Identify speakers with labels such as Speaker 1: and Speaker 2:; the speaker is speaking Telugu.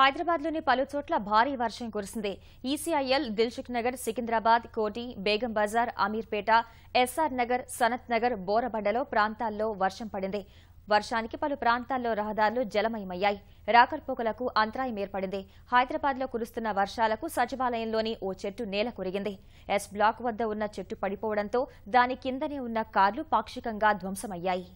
Speaker 1: హైదరాబాద్లోని పలు చోట్ల భారీ వర్షం కురిసింది. ఈసీఐఎల్, దిల్సుఖ్ నగర్, సికింద్రాబాద్, కోటి, బేగం బజార్, అమీర్పేట, ఎస్ఆర్ నగర్, సనత్ నగర్, బోరబండలో ప్రాంతాల్లో వర్షం పడింది. వర్షానికి పలు ప్రాంతాల్లో రహదారులు జలమయమయ్యాయి. రాకపోకలకు అంతరాయం ఏర్పడింది. హైదరాబాద్లో కురుస్తున్న వర్షాలకు సచివాలయంలోని ఓ చెట్టు నేల కొరిగింది. ఎస్ బ్లాక్ వద్ద ఉన్న చెట్టు పడిపోవడంతో దాని కిందనే ఉన్న కార్లు పాక్షికంగా ధ్వంసమయ్యాయి.